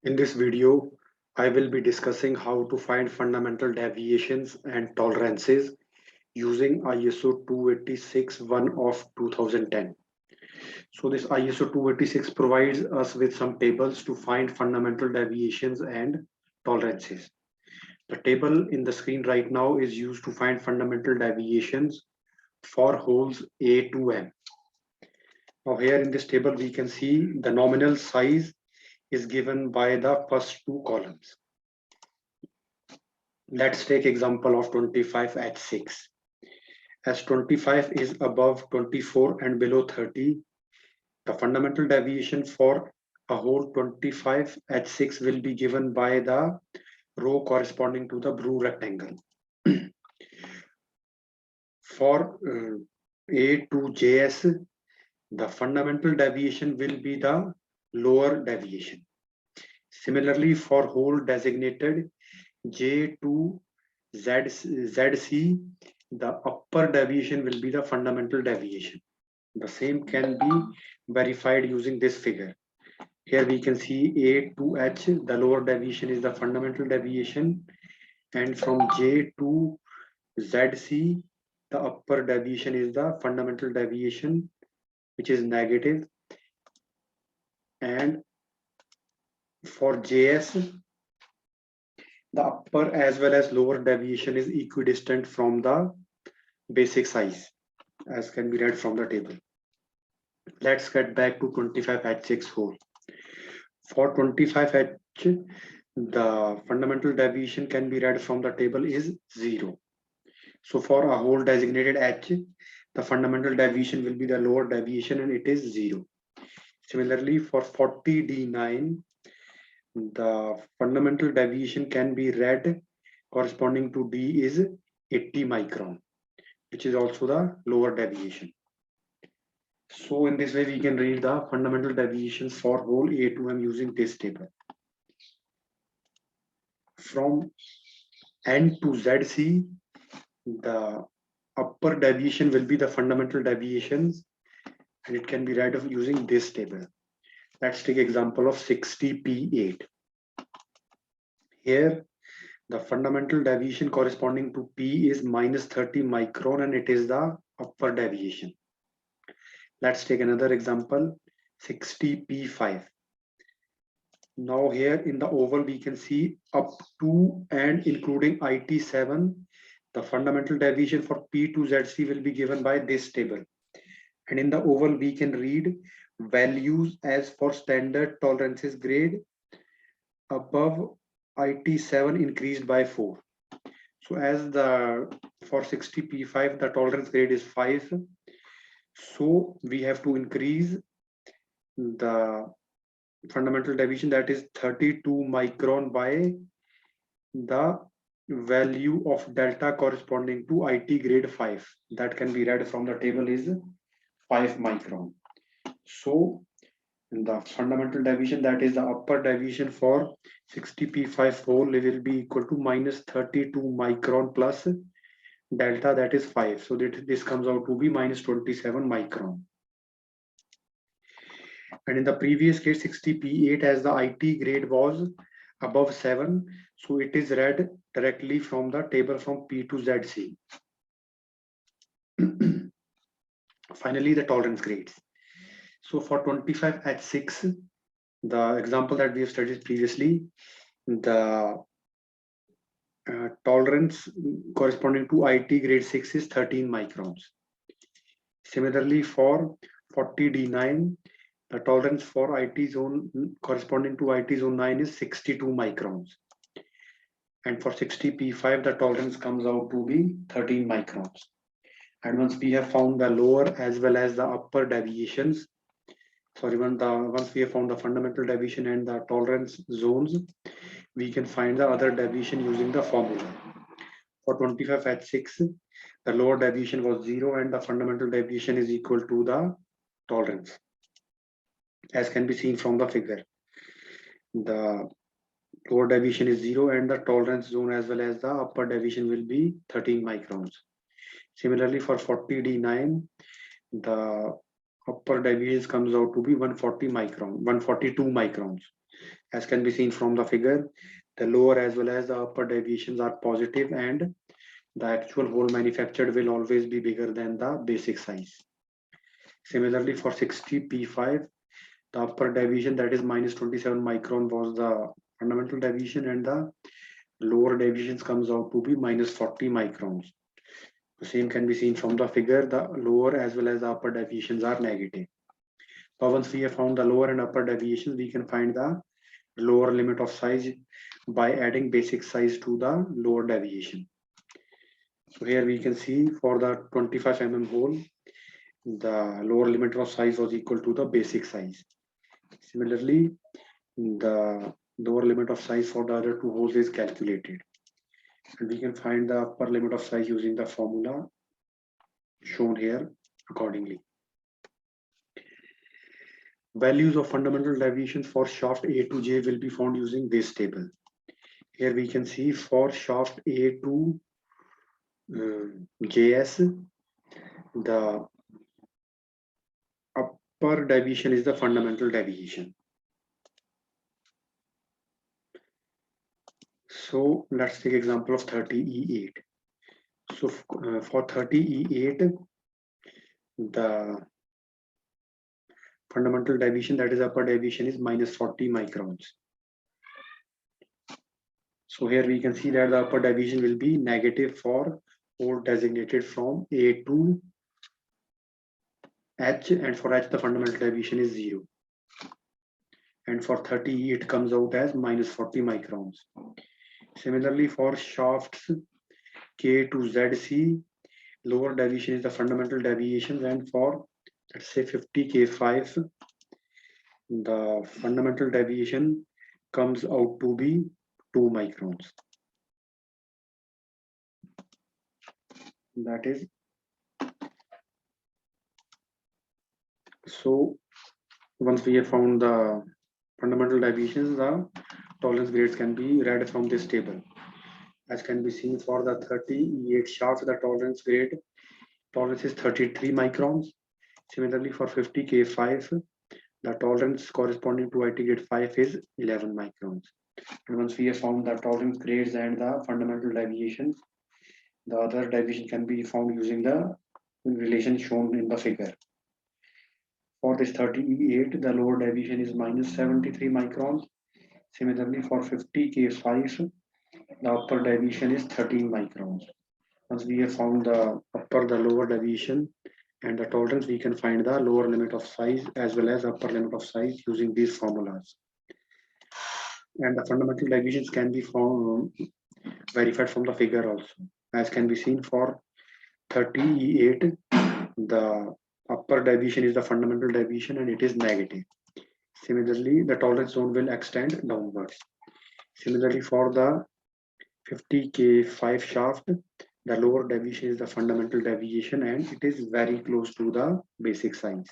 In this video, I will be discussing how to find fundamental deviations and tolerances using ISO 286-1 of 2010. So this ISO 286 provides us with some tables to find fundamental deviations and tolerances. The table in the screen right now is used to find fundamental deviations for holes A to M. Now here in this table, we can see the nominal size is given by the first two columns. Let's take example of 25 at 6. As 25 is above 24 and below 30, the fundamental deviation for a whole 25 at 6 will be given by the row corresponding to the blue rectangle. For A to JS, the fundamental deviation will be the lower deviation. Similarly, for whole designated J to ZC, the upper deviation will be the fundamental deviation. The same can be verified using this figure. Here we can see A to H, the lower deviation is the fundamental deviation, and from J to ZC, the upper deviation is the fundamental deviation, which is negative. And for JS, the upper as well as lower deviation is equidistant from the basic size, as can be read from the table. Let's get back to 25H6 hole. For 25H, the fundamental deviation can be read from the table is 0. So for a hole designated H, the fundamental deviation will be the lower deviation and it is 0. Similarly, for 40D9, the fundamental deviation can be read corresponding to D is 80 micron, which is also the lower deviation. So in this way, we can read the fundamental deviations for hole A to M using this table. From N to ZC, the upper deviation will be the fundamental deviations, and it can be read using this table. Let's take example of 60P8. Here, the fundamental deviation corresponding to P is minus 30 micron, and it is the upper deviation. Let's take another example, 60P5. Now here in the oval, we can see up to and including IT7, the fundamental deviation for P to ZC will be given by this table. And in the oval, we can read values as for standard tolerances grade above IT7 increased by 4. So as the for 60P5, the tolerance grade is 5. So we have to increase the fundamental deviation, that is 32 micron, by the value of delta corresponding to IT grade 5. That can be read from the table is 5 micron. So the fundamental deviation, that is the upper deviation for 60P5 whole, will be equal to minus 32 micron plus delta, that is 5. So that this comes out to be minus 27 micron. And in the previous case, 60P8, as the IT grade was above 7, so it is read directly from the table from P to ZC. Finally, the tolerance grades. So for 25H6, the example that we have studied previously, the tolerance corresponding to IT grade 6 is 13 microns. Similarly, for 40D9, the tolerance for IT zone corresponding to IT zone 9 is 62 microns. And for 60P5, the tolerance comes out to be 13 microns. And once we have found the lower as well as the upper deviations, once we have found the fundamental deviation and the tolerance zones, we can find the other deviation using the formula. For 25H6, the lower deviation was 0 and the fundamental deviation is equal to the tolerance, as can be seen from the figure. The lower deviation is 0 and the tolerance zone as well as the upper deviation will be 13 microns. Similarly, for 40D9, the upper deviation comes out to be 142 microns. As can be seen from the figure, the lower as well as the upper deviations are positive, and the actual hole manufactured will always be bigger than the basic size. Similarly, for 60P5, the upper deviation, that is minus 27 micron, was the fundamental deviation, and the lower deviations comes out to be minus 40 microns. The same can be seen from the figure. The lower as well as the upper deviations are negative. So once we have found the lower and upper deviations, we can find the lower limit of size by adding basic size to the lower deviation. So here we can see for the 25 hole, the lower limit of size was equal to the basic size. Similarly, the lower limit of size for the other two holes is calculated. And we can find the upper limit of size using the formula shown here accordingly. Values of fundamental deviations for shaft A to J will be found using this table. Here we can see for shaft A to JS, the upper deviation is the fundamental deviation. So let's take example of 30E8. So for 30E8, the fundamental deviation, that is upper deviation, is minus 40 microns. So here we can see that the upper deviation will be negative for hole designated from A to H, and for H the fundamental deviation is 0. And for 30E it comes out as minus 40 microns. Similarly, for shafts K to ZC, lower deviation is the fundamental deviation, and for let's say 50K5, the fundamental deviation comes out to be 2 microns. That is, so once we have found the fundamental deviations, the tolerance grades can be read from this table. As can be seen for the 30E8 shaft, the tolerance is 33 microns. Similarly, for 50K5, the tolerance corresponding to IT grade 5 is 11 microns. And once we have found the tolerance grades and the fundamental deviations, the other deviation can be found using the relation shown in the figure. For this 30E8, the lower deviation is minus 73 microns. Similarly, for 50K5, the upper deviation is 13 microns. Once we have found the upper, the lower deviation, and the tolerance, we can find the lower limit of size as well as upper limit of size using these formulas. And the fundamental deviations can be found, verified from the figure also. As can be seen for 30E8, the upper deviation is the fundamental deviation and it is negative. Similarly, the tolerance zone will extend downwards. Similarly, for the 50K5 shaft, the lower deviation is the fundamental deviation and it is very close to the basic size.